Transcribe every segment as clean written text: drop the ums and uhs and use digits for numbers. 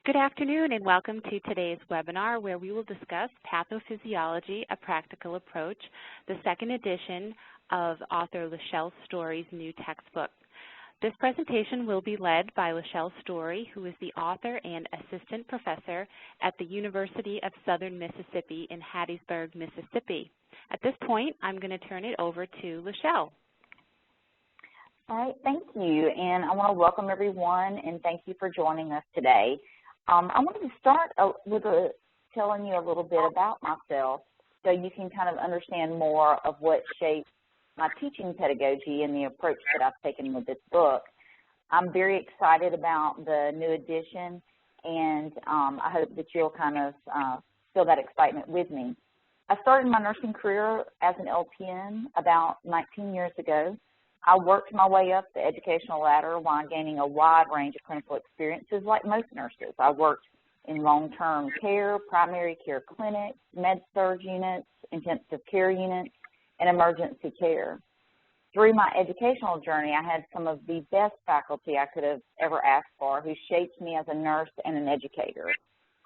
Good afternoon and welcome to today's webinar where we will discuss Pathophysiology, a Practical Approach, the second edition of author Lachel Story's new textbook. This presentation will be led by Lachel Story, who is the author and assistant professor at the University of Southern Mississippi in Hattiesburg, Mississippi. At this point, I'm going to turn it over to Lachel. All right, thank you, and I want to welcome everyone and thank you for joining us today. I wanted to start with telling you a little bit about myself so you can kind of understand more of what shaped my teaching pedagogy and the approach that I've taken with this book. I'm very excited about the new edition, and I hope that you'll kind of feel that excitement with me. I started my nursing career as an LPN about 19 years ago. I worked my way up the educational ladder while gaining a wide range of clinical experiences like most nurses. I worked in long-term care, primary care clinics, med-surg units, intensive care units, and emergency care. Through my educational journey, I had some of the best faculty I could have ever asked for who shaped me as a nurse and an educator.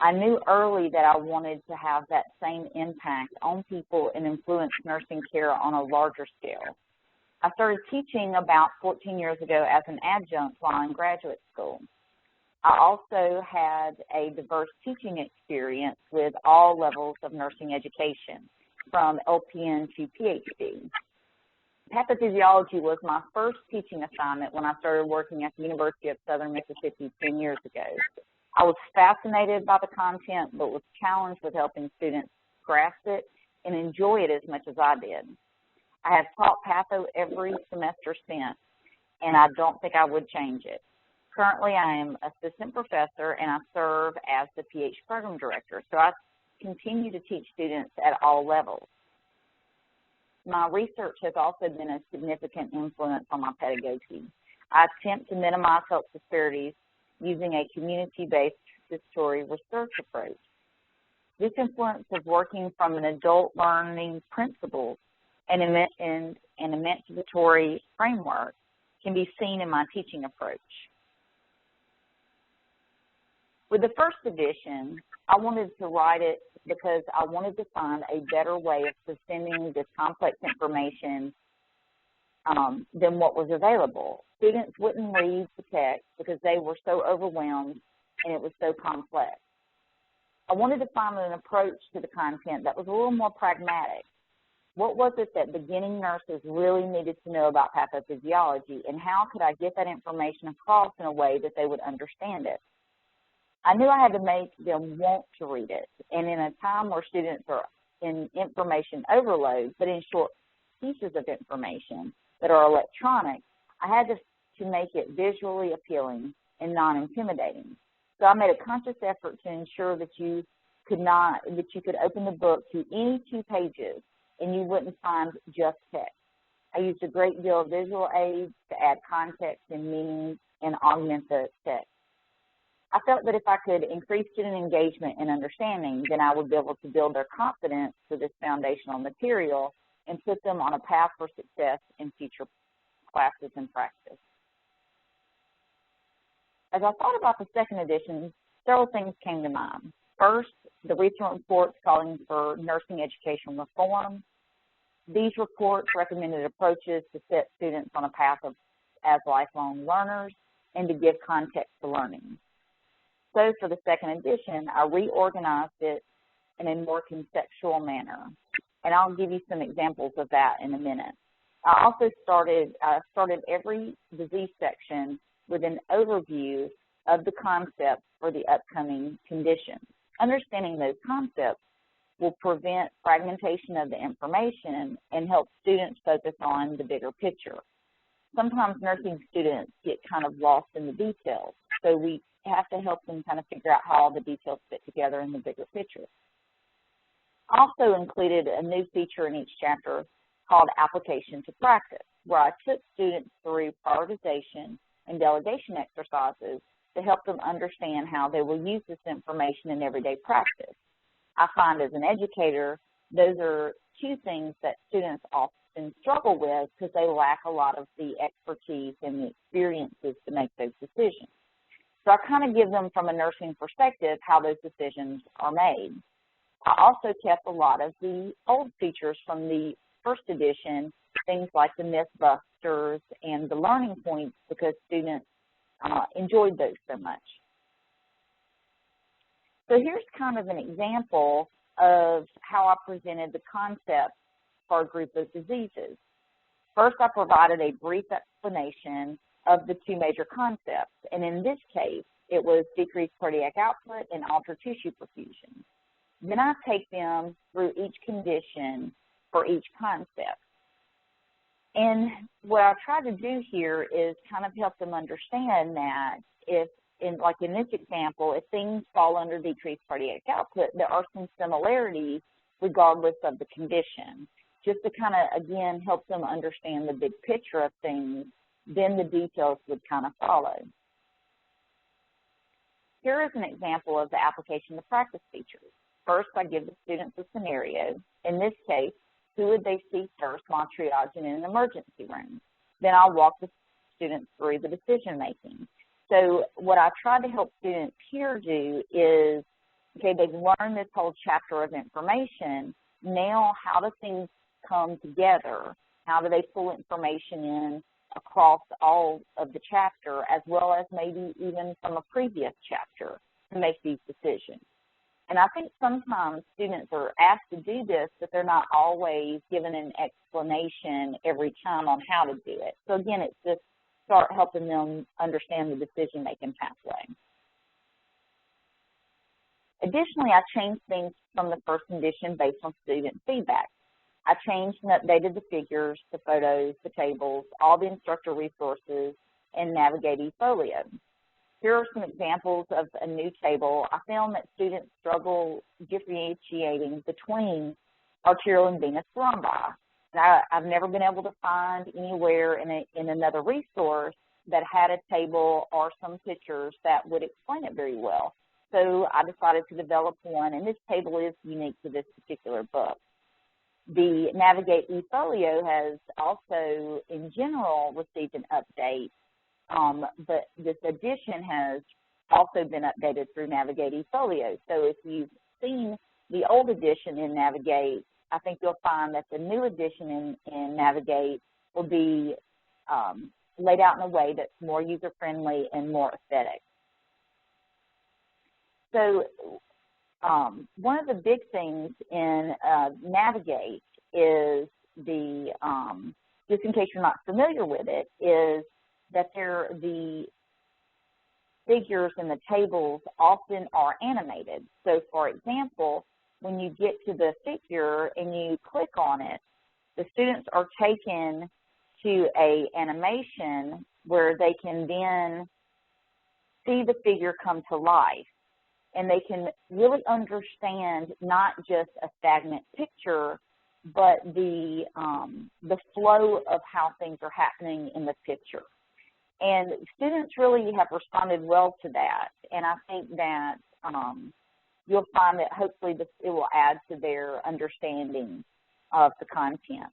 I knew early that I wanted to have that same impact on people and influence nursing care on a larger scale. I started teaching about 14 years ago as an adjunct while in graduate school. I also had a diverse teaching experience with all levels of nursing education, from LPN to PhD. Pathophysiology was my first teaching assignment when I started working at the University of Southern Mississippi 10 years ago. I was fascinated by the content, but was challenged with helping students grasp it and enjoy it as much as I did. I have taught patho every semester since, and I don't think I would change it. Currently, I am assistant professor, and I serve as the PH program director, so I continue to teach students at all levels. My research has also been a significant influence on my pedagogy. I attempt to minimize health disparities using a community-based participatory research approach. This influence of working from an adult learning principles and an emancipatory framework can be seen in my teaching approach. With the first edition, I wanted to write it because I wanted to find a better way of presenting this complex information than what was available. Students wouldn't read the text because they were so overwhelmed and it was so complex. I wanted to find an approach to the content that was a little more pragmatic. What was it that beginning nurses really needed to know about pathophysiology, and how could I get that information across in a way that they would understand it? I knew I had to make them want to read it, and in a time where students are in information overload, but in short pieces of information that are electronic, I had to make it visually appealing and non-intimidating. So I made a conscious effort to ensure that you could open the book to any 2 pages and you wouldn't find just text. I used a great deal of visual aids to add context and meaning and augment the text. I felt that if I could increase student engagement and understanding, then I would be able to build their confidence with this foundational material and put them on a path for success in future classes and practice. As I thought about the second edition, several things came to mind. First, the recent reports calling for nursing education reform. These reports recommended approaches to set students on a path as lifelong learners and to give context to learning. So for the second edition, I reorganized it in a more conceptual manner, and I'll give you some examples of that in a minute. I also started every disease section with an overview of the concepts for the upcoming conditions. Understanding those concepts will prevent fragmentation of the information and help students focus on the bigger picture. Sometimes nursing students get kind of lost in the details, so we have to help them kind of figure out how all the details fit together in the bigger picture. Also included a new feature in each chapter called Application to Practice, where I took students through prioritization and delegation exercises to help them understand how they will use this information in everyday practice. I find as an educator, those are 2 things that students often struggle with because they lack a lot of the expertise and the experiences to make those decisions. So I kind of give them from a nursing perspective how those decisions are made. I also kept a lot of the old features from the first edition, things like the Mythbusters and the learning points, because students enjoyed those so much. So here's kind of an example of how I presented the concept for a group of diseases. First, I provided a brief explanation of the two major concepts, and in this case, it was decreased cardiac output and altered tissue perfusion. Then I take them through each condition for each concept. And what I try to do here is kind of help them understand that if, like in this example, if things fall under decreased cardiac output, there are some similarities regardless of the condition. Just to kind of, again, help them understand the big picture of things, then the details would kind of follow. Here is an example of the application of practice features. First, I give the students a scenario. In this case, who would they see first while triaging in an emergency room? Then I'll walk the students through the decision making. So what I try to help students here do is, okay, they've learned this whole chapter of information. Now, how do things come together? How do they pull information in across all of the chapter, as well as maybe even from a previous chapter, to make these decisions? And I think sometimes students are asked to do this, but they're not always given an explanation every time on how to do it. So again, it's just start helping them understand the decision-making pathway. Additionally, I changed things from the first edition based on student feedback. I changed and updated the figures, the photos, the tables, all the instructor resources, and Navigate eFolio. Here are some examples of a new table. I found that students struggle differentiating between arterial and venous thrombi. I've never been able to find anywhere in another resource that had a table or some pictures that would explain it very well. So I decided to develop one, and this table is unique to this particular book. The Navigate eFolio has also, in general, received an update, but this edition has also been updated through Navigate eFolio. So if you've seen the old edition in Navigate, I think you'll find that the new edition in Navigate will be laid out in a way that's more user-friendly and more aesthetic. So one of the big things in Navigate is the, just in case you're not familiar with it, is that the figures in the tables often are animated. So for example, when you get to the figure and you click on it, the students are taken to an animation where they can then see the figure come to life. And they can really understand not just a stagnant picture, but the flow of how things are happening in the picture. And students really have responded well to that. And I think that you'll find that hopefully it will add to their understanding of the content.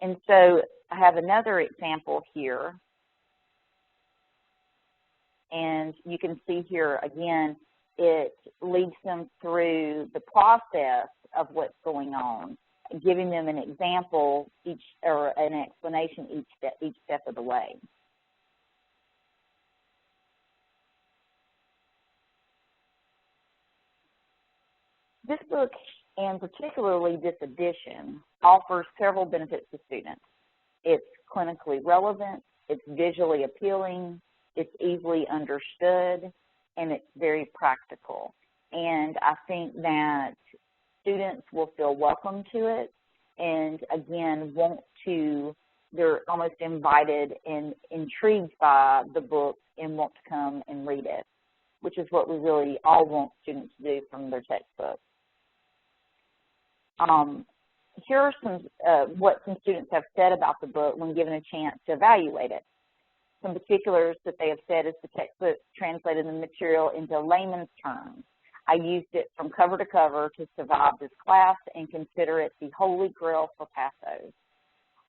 And so I have another example here. And you can see here, again, it leads them through the process of what's going on, giving them an example or an explanation each step of the way. This book, and particularly this edition, offers several benefits to students. It's clinically relevant, it's visually appealing, it's easily understood, and it's very practical. And I think that students will feel welcome to it and, again, they're almost invited and intrigued by the book and want to come and read it, which is what we really all want students to do from their textbook. Here are what some students have said about the book when given a chance to evaluate it. Some particulars that they have said is the textbook translated the material into layman's terms. I used it from cover to cover to survive this class and consider it the holy grail for pathos.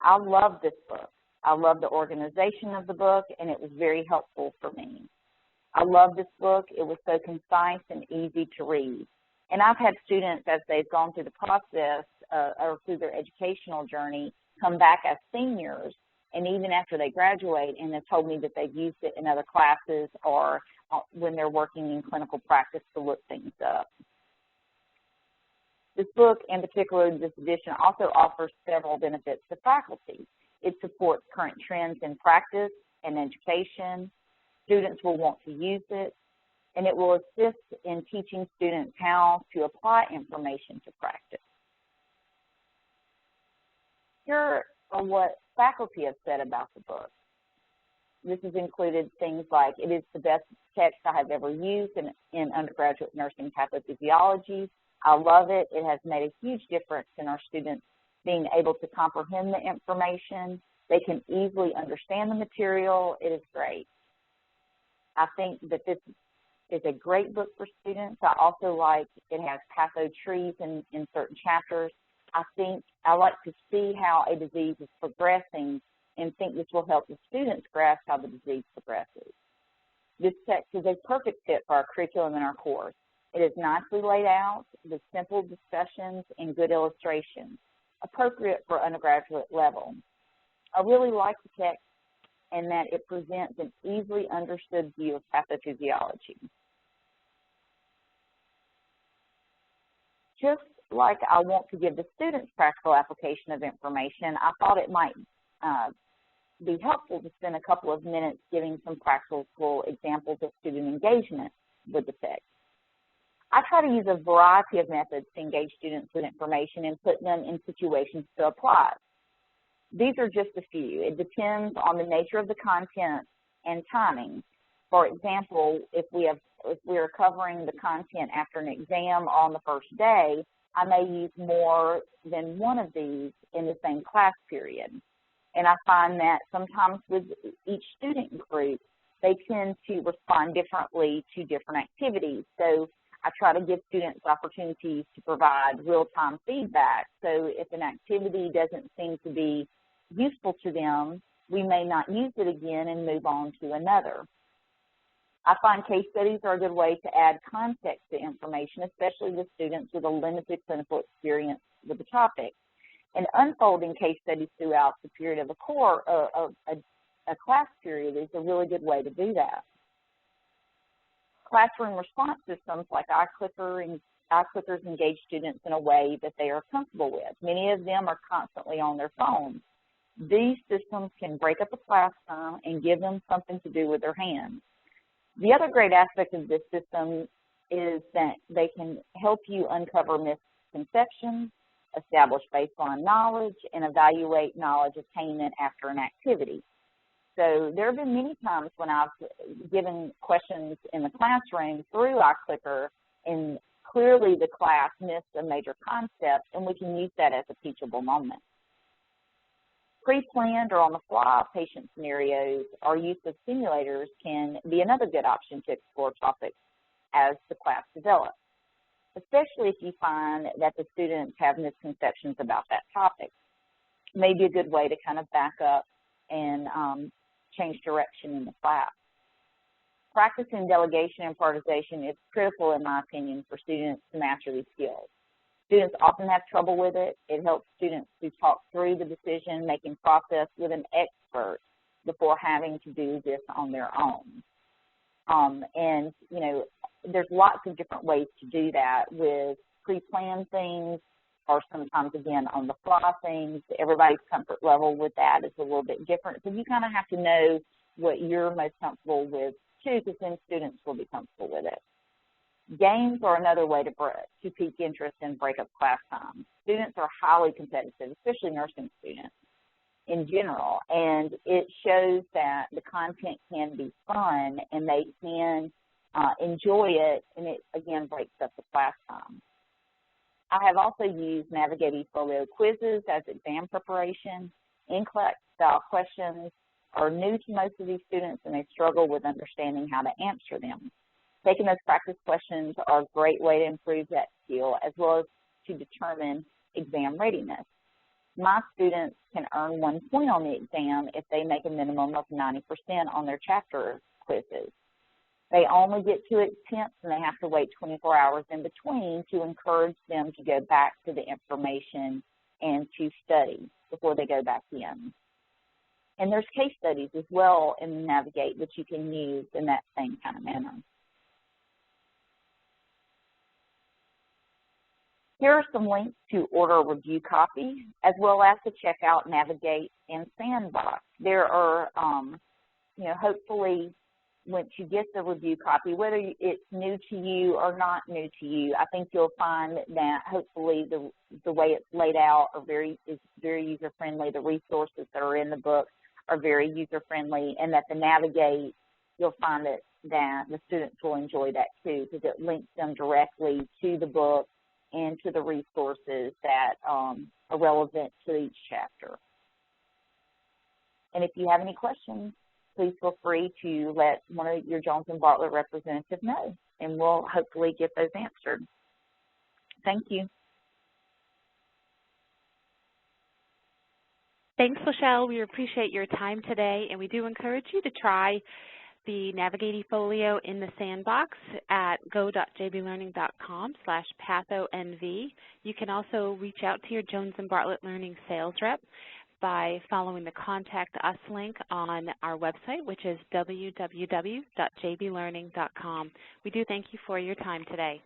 I love this book. I love the organization of the book, and it was very helpful for me. I love this book. It was so concise and easy to read. And I've had students, as they've gone through the process or through their educational journey, come back as seniors, and even after they graduate, and have told me that they've used it in other classes or when they're working in clinical practice to look things up. This book, in particular, this edition, also offers several benefits to faculty. It supports current trends in practice and education. Students will want to use it, and it will assist in teaching students how to apply information to practice. Here are what faculty have said about the book. This has included things like, it is the best text I have ever used in undergraduate nursing pathophysiology. I love it. It has made a huge difference in our students being able to comprehend the information. They can easily understand the material. It is great. I think that this is a great book for students. I also like it has patho trees in certain chapters. I like to see how a disease is progressing and think this will help the students grasp how the disease progresses. This text is a perfect fit for our curriculum and our course. It is nicely laid out with simple discussions and good illustrations, appropriate for undergraduate level. I really like the text and that it presents an easily understood view of pathophysiology. Just like I want to give the students practical application of information, I thought it might be helpful to spend a couple of minutes giving some practical examples of student engagement with the text. I try to use a variety of methods to engage students with information and put them in situations to apply. These are just a few. It depends on the nature of the content and timing. For example, if we are covering the content after an exam on the first day, I may use more than one of these in the same class period. And I find that sometimes with each student group, they tend to respond differently to different activities. So I try to give students opportunities to provide real-time feedback. So if an activity doesn't seem to be useful to them, we may not use it again and move on to another. I find case studies are a good way to add context to information, especially with students with a limited clinical experience with the topic. And unfolding case studies throughout the period of a class period is a really good way to do that. Classroom response systems like iClickers engage students in a way that they are comfortable with. Many of them are constantly on their phones. These systems can break up a class time and give them something to do with their hands. The other great aspect of this system is that they can help you uncover misconceptions, establish baseline knowledge, and evaluate knowledge attainment after an activity. So there have been many times when I've given questions in the classroom through iClicker, and clearly the class missed a major concept, and we can use that as a teachable moment. Pre-planned or on-the-fly patient scenarios or use of simulators can be another good option to explore topics as the class develops, especially if you find that the students have misconceptions about that topic. Maybe a good way to kind of back up and change direction in the class. Practicing delegation and prioritization is critical, in my opinion, for students to master these skills. Students often have trouble with it. It helps students to talk through the decision-making process with an expert before having to do this on their own. And, you know, there's lots of different ways to do that with pre-planned things or sometimes, again, on-the-fly things. Everybody's comfort level with that is a little bit different. So you kind of have to know what you're most comfortable with, too, because then students will be comfortable with it. Games are another way to pique interest and break up class time. Students are highly competitive, especially nursing students in general, and it shows that the content can be fun and they can enjoy it, and it, again, breaks up the class time. I have also used Navigate eFolio quizzes as exam preparation. In-class style questions are new to most of these students, and they struggle with understanding how to answer them. Taking those practice questions are a great way to improve that skill as well as to determine exam readiness. My students can earn 1 point on the exam if they make a minimum of 90% on their chapter quizzes. They only get 2 attempts and they have to wait 24 hours in between to encourage them to go back to the information and to study before they go back in. And there's case studies as well in Navigate that you can use in that same kind of manner. Here are some links to order a review copy, as well as to check out Navigate and Sandbox. There are, hopefully, once you get the review copy, whether it's new to you or not new to you, I think you'll find that hopefully the way it's laid out is very user-friendly. The resources that are in the book are very user-friendly, and that the Navigate, you'll find that the students will enjoy that too, because it links them directly to the book and to the resources that are relevant to each chapter. And if you have any questions, please feel free to let one of your Jones & Bartlett representatives know, and we'll hopefully get those answered. Thank you. Thanks, Lachel. We appreciate your time today, and we do encourage you to try the Navigate eFolio in the sandbox at go.jblearning.com/pathonv. You can also reach out to your Jones & Bartlett Learning sales rep by following the Contact Us link on our website, which is www.jblearning.com. We do thank you for your time today.